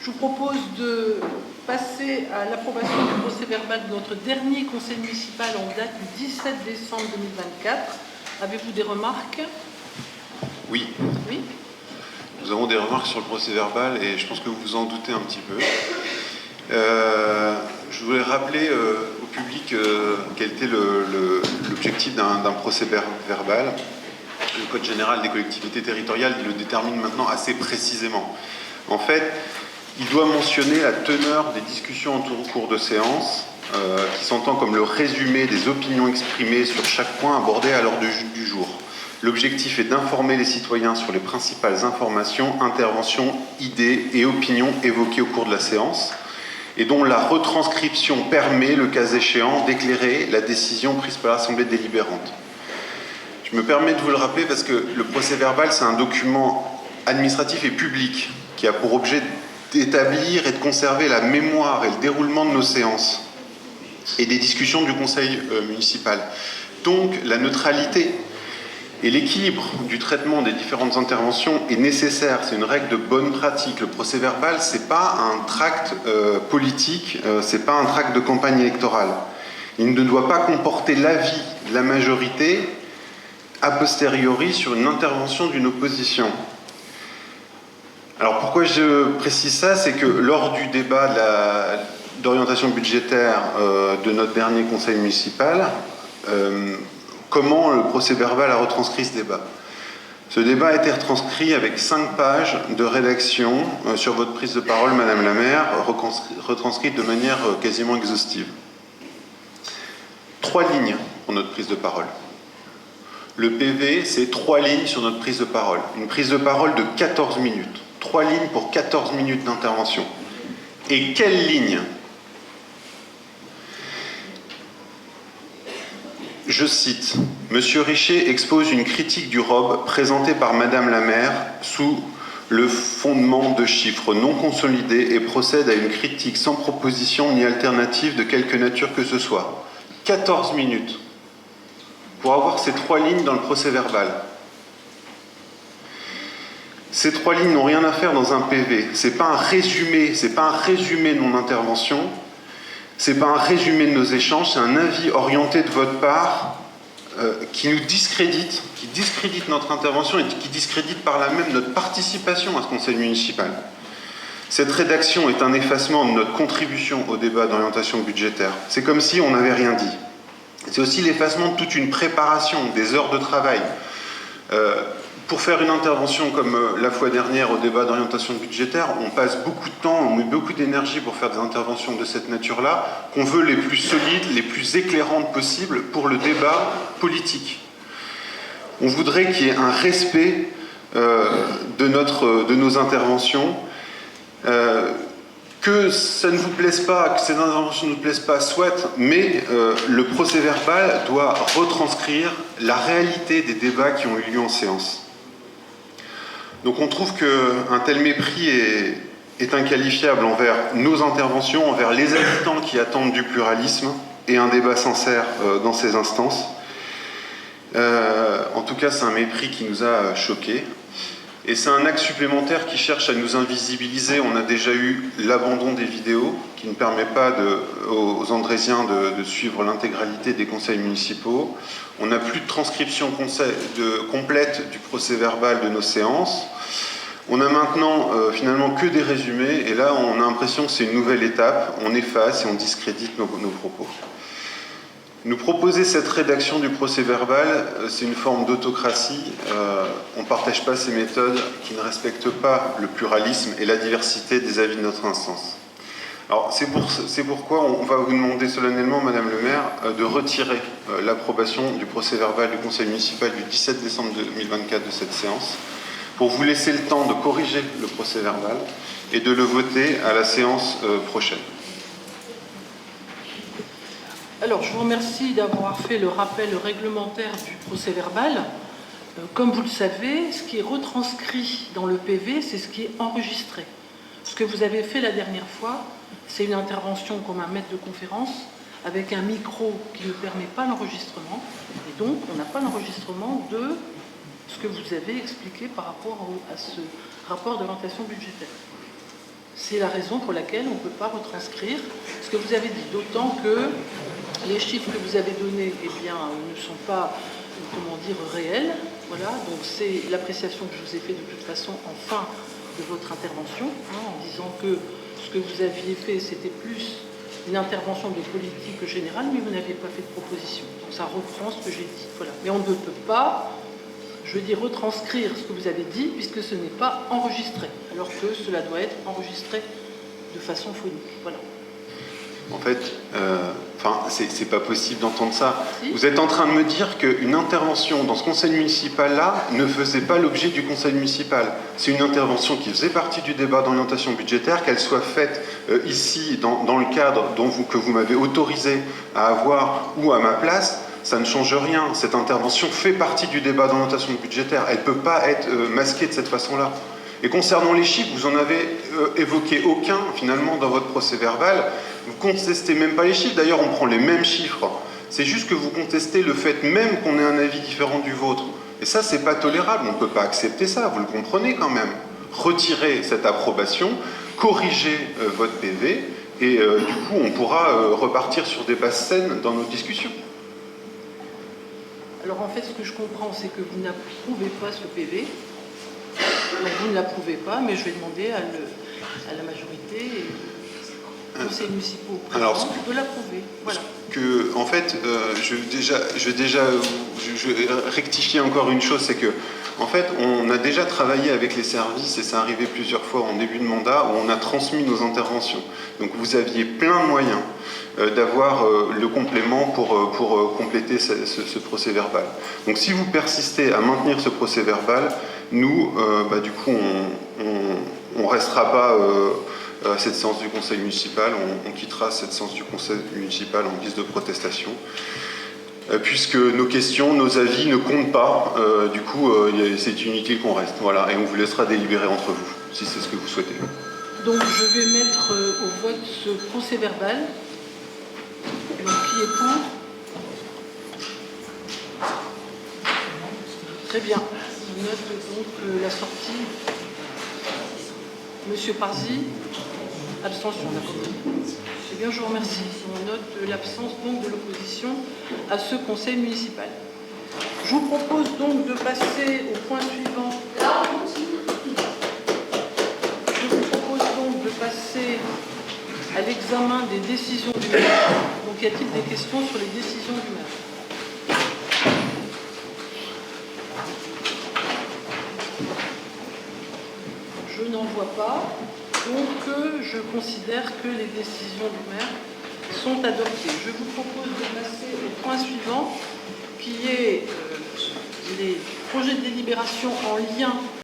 Je vous propose de passer à l'approbation du procès-verbal de notre dernier conseil municipal en date du 17 décembre 2024. Avez-vous des remarques? Oui. Oui. Nous avons des remarques sur le procès-verbal et je pense que vous vous en doutez un petit peu. Je voulais rappeler au public quel était l'objectif d'un procès-verbal. Le Code général des collectivités territoriales le détermine maintenant assez précisément. En fait, il doit mentionner la teneur des discussions en cours de séance, qui s'entend comme le résumé des opinions exprimées sur chaque point abordé à l'ordre du jour. L'objectif est d'informer les citoyens sur les principales informations, interventions, idées et opinions évoquées au cours de la séance, et dont la retranscription permet, le cas échéant, d'éclairer la décision prise par l'Assemblée délibérante. Je me permets de vous le rappeler parce que le procès-verbal, c'est un document administratif et public qui a pour objet d'établir et de conserver la mémoire et le déroulement de nos séances et des discussions du conseil municipal. Donc, la neutralité et l'équilibre du traitement des différentes interventions est nécessaire. C'est une règle de bonne pratique. Le procès-verbal, c'est pas un tract politique, c'est pas un tract de campagne électorale. Il ne doit pas comporter l'avis de la majorité a posteriori sur une intervention d'une opposition. Alors pourquoi je précise ça? C'est que lors du débat d'orientation budgétaire de notre dernier conseil municipal, comment le procès-verbal a retranscrit ce débat? Ce débat a été retranscrit avec 5 pages de rédaction sur votre prise de parole, Madame la maire, retranscrite de manière quasiment exhaustive. 3 lignes pour notre prise de parole. Le PV, c'est 3 lignes sur notre prise de parole. Une prise de parole de 14 minutes. 3 lignes pour 14 minutes d'intervention. Et quelle ligne? Je cite, « Monsieur Richer expose une critique du ROB présentée par Madame la maire sous le fondement de chiffres non consolidés et procède à une critique sans proposition ni alternative de quelque nature que ce soit. » 14 minutes pour avoir ces 3 lignes dans le procès-verbal. Ces 3 lignes n'ont rien à faire dans un PV. C'est pas un résumé de mon intervention. C'est pas un résumé de nos échanges. C'est un avis orienté de votre part qui nous discrédite, qui discrédite notre intervention et qui discrédite par là même notre participation à ce conseil municipal. Cette rédaction est un effacement de notre contribution au débat d'orientation budgétaire. C'est comme si on n'avait rien dit. C'est aussi l'effacement de toute une préparation, des heures de travail. Pour faire une intervention comme la fois dernière au débat d'orientation budgétaire, on passe beaucoup de temps, on met beaucoup d'énergie pour faire des interventions de cette nature-là, qu'on veut les plus solides, les plus éclairantes possibles pour le débat politique. On voudrait qu'il y ait un respect de nos interventions, que ça ne vous plaise pas, que ces interventions ne vous plaisent pas, soit, mais le procès-verbal doit retranscrire la réalité des débats qui ont eu lieu en séance. Donc on trouve qu'un tel mépris est inqualifiable envers nos interventions, envers les habitants qui attendent du pluralisme et un débat sincère dans ces instances. En tout cas, c'est un mépris qui nous a choqués. Et c'est un axe supplémentaire qui cherche à nous invisibiliser. On a déjà eu l'abandon des vidéos, qui ne permet pas aux Andrésiens de suivre l'intégralité des conseils municipaux. On n'a plus de transcription complète du procès-verbal de nos séances. On a maintenant finalement que des résumés, et là on a l'impression que c'est une nouvelle étape. On efface et on discrédite nos propos. Nous proposer cette rédaction du procès-verbal, c'est une forme d'autocratie. On ne partage pas ces méthodes qui ne respectent pas le pluralisme et la diversité des avis de notre instance. Alors, c'est pourquoi on va vous demander solennellement, Madame le maire, de retirer l'approbation du procès-verbal du conseil municipal du 17 décembre 2024 de cette séance, pour vous laisser le temps de corriger le procès-verbal et de le voter à la séance prochaine. Alors, je vous remercie d'avoir fait le rappel réglementaire du procès-verbal. Comme vous le savez, ce qui est retranscrit dans le PV, c'est ce qui est enregistré. Ce que vous avez fait la dernière fois, c'est une intervention comme un maître de conférence avec un micro qui ne permet pas l'enregistrement. Et donc, on n'a pas l'enregistrement de ce que vous avez expliqué par rapport à ce rapport d'orientation budgétaire. C'est la raison pour laquelle on ne peut pas retranscrire ce que vous avez dit, d'autant que les chiffres que vous avez donnés ne sont pas, comment dire, réels. Voilà, donc c'est l'appréciation que je vous ai faite de toute façon en fin de votre intervention, en disant que ce que vous aviez fait, c'était plus une intervention de politique générale, mais vous n'aviez pas fait de proposition. Donc ça reprend ce que j'ai dit. Voilà. Mais on ne peut pas, je veux dire, retranscrire ce que vous avez dit, puisque ce n'est pas enregistré, alors que cela doit être enregistré de façon phonique. Voilà. En fait, c'est pas possible d'entendre ça. Si. Vous êtes en train de me dire qu'une intervention dans ce conseil municipal-là ne faisait pas l'objet du conseil municipal. C'est une intervention qui faisait partie du débat d'orientation budgétaire, qu'elle soit faite ici, dans le cadre que vous m'avez autorisé à avoir, ou à ma place, ça ne change rien. Cette intervention fait partie du débat d'orientation budgétaire. Elle ne peut pas être masquée de cette façon-là. Et concernant les chiffres, vous en avez évoqué aucun, finalement, dans votre procès-verbal. Vous ne contestez même pas les chiffres. D'ailleurs, on prend les mêmes chiffres. C'est juste que vous contestez le fait même qu'on ait un avis différent du vôtre. Et ça, c'est pas tolérable. On ne peut pas accepter ça. Vous le comprenez quand même. Retirez cette approbation, corrigez votre PV, et du coup, on pourra repartir sur des bases saines dans nos discussions. Alors, en fait, ce que je comprends, c'est que vous n'approuvez pas ce PV. Donc vous ne l'approuvez pas, mais je vais demander à la majorité et aux conseils municipaux présents de l'approuver. Voilà. En fait, je vais rectifier encore une chose, c'est que en fait, on a déjà travaillé avec les services, et ça arrivé plusieurs fois en début de mandat, où on a transmis nos interventions. Donc vous aviez plein de moyens d'avoir le complément pour compléter ce procès-verbal. Donc si vous persistez à maintenir ce procès-verbal, nous, du coup, on ne restera pas à cette séance du conseil municipal, on quittera cette séance du conseil municipal en guise de protestation, puisque nos questions, nos avis ne comptent pas, du coup, c'est inutile qu'on reste. Voilà, et on vous laissera délibérer entre vous, si c'est ce que vous souhaitez. Donc je vais mettre au vote ce procès-verbal. Donc qui est pour? Très bien. On note donc la sortie. Monsieur Parzi, abstention, d'accord. C'est bien, je vous remercie. On note l'absence donc de l'opposition à ce conseil municipal. Je vous propose donc de passer au point suivant. Je vous propose donc de passer à l'examen des décisions du maire. Donc, y a-t-il des questions sur les décisions du maire? Je n'en vois pas. Donc, je considère que les décisions du maire sont adoptées. Je vous propose de passer au point suivant, qui est les projets de délibération en lien